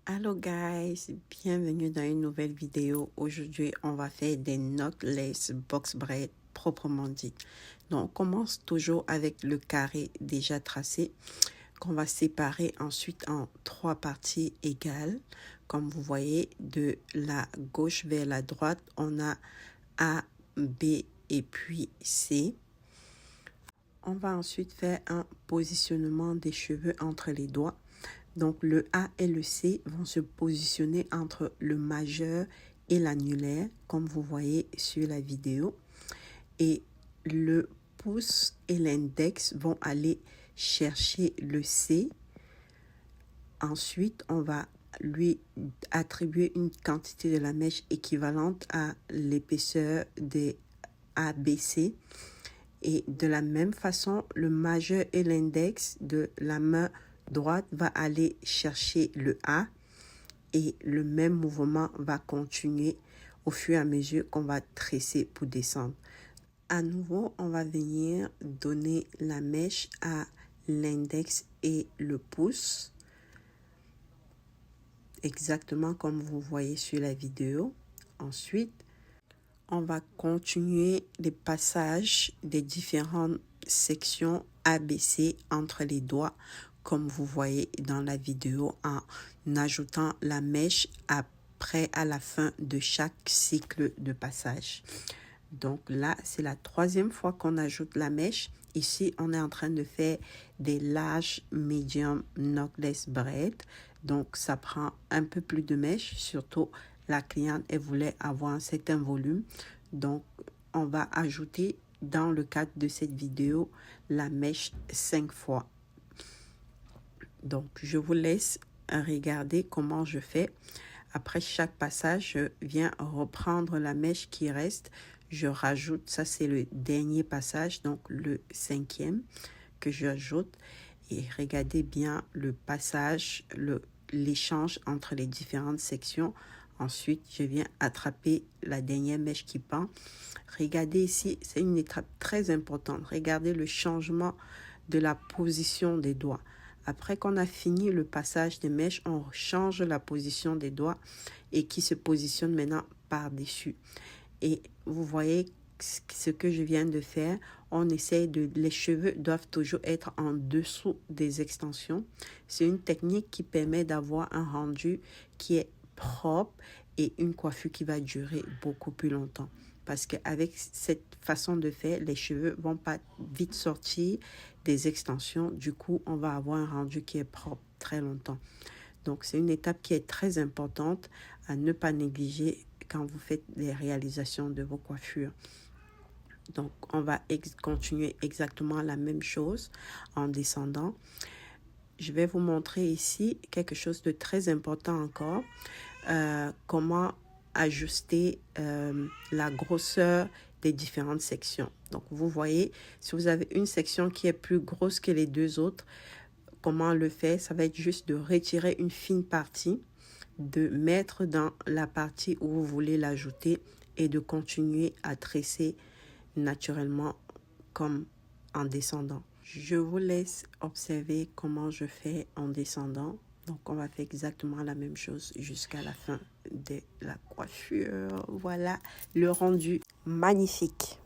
Hello guys, bienvenue dans une nouvelle vidéo. Aujourd'hui, on va faire des knotless box braid proprement dit. Donc, on commence toujours avec le carré déjà tracé qu'on va séparer ensuite en 3 parties égales. Comme vous voyez, de la gauche vers la droite, on a A, B et puis C. On va ensuite faire un positionnement des cheveux entre les doigts. Donc, le A et le C vont se positionner entre le majeur et l'annulaire, comme vous voyez sur la vidéo. Et le pouce et l'index vont aller chercher le C. Ensuite, on va lui attribuer une quantité de la mèche équivalente à l'épaisseur des ABC. Et de la même façon, le majeur et l'index de la main droite va aller chercher le A et le même mouvement va continuer au fur et à mesure qu'on va tresser pour descendre. À nouveau, on va venir donner la mèche à l'index et le pouce, exactement comme vous voyez sur la vidéo. Ensuite, on va continuer les passages des différentes sections ABC entre les doigts, comme vous voyez dans la vidéo, en ajoutant la mèche après à la fin de chaque cycle de passage. Donc là, c'est la 3e fois qu'on ajoute la mèche. Ici, on est en train de faire des larges medium knotless braid. Donc, ça prend un peu plus de mèche, surtout la cliente, elle voulait avoir un certain volume. Donc, on va ajouter dans le cadre de cette vidéo la mèche 5 fois. Donc, je vous laisse regarder comment je fais. Après chaque passage, je viens reprendre la mèche qui reste. Je rajoute, ça c'est le dernier passage, donc le 5e que j'ajoute. Et regardez bien le passage, l'échange entre les différentes sections. Ensuite, je viens attraper la dernière mèche qui pend. Regardez ici, c'est une étape très importante. Regardez le changement de la position des doigts. Après qu'on a fini le passage des mèches, on change la position des doigts et qui se positionne maintenant par-dessus. Et vous voyez ce que je viens de faire. On essaye les cheveux doivent toujours être en dessous des extensions. C'est une technique qui permet d'avoir un rendu qui est propre et une coiffure qui va durer beaucoup plus longtemps. Parce qu'avec cette façon de faire, les cheveux vont pas vite sortir des extensions. Du coup, on va avoir un rendu qui est propre très longtemps. Donc, c'est une étape qui est très importante à ne pas négliger quand vous faites les réalisations de vos coiffures. Donc, on va continuer exactement la même chose en descendant. Je vais vous montrer ici quelque chose de très important encore. Comment ajuster la grosseur des différentes sections. Donc, vous voyez, si vous avez une section qui est plus grosse que les deux autres, comment le faire? Ça va être juste de retirer une fine partie, de mettre dans la partie où vous voulez l'ajouter et de continuer à tresser naturellement comme en descendant. Je vous laisse observer comment je fais en descendant. Donc, on va faire exactement la même chose jusqu'à la fin de la coiffure. Voilà le rendu magnifique.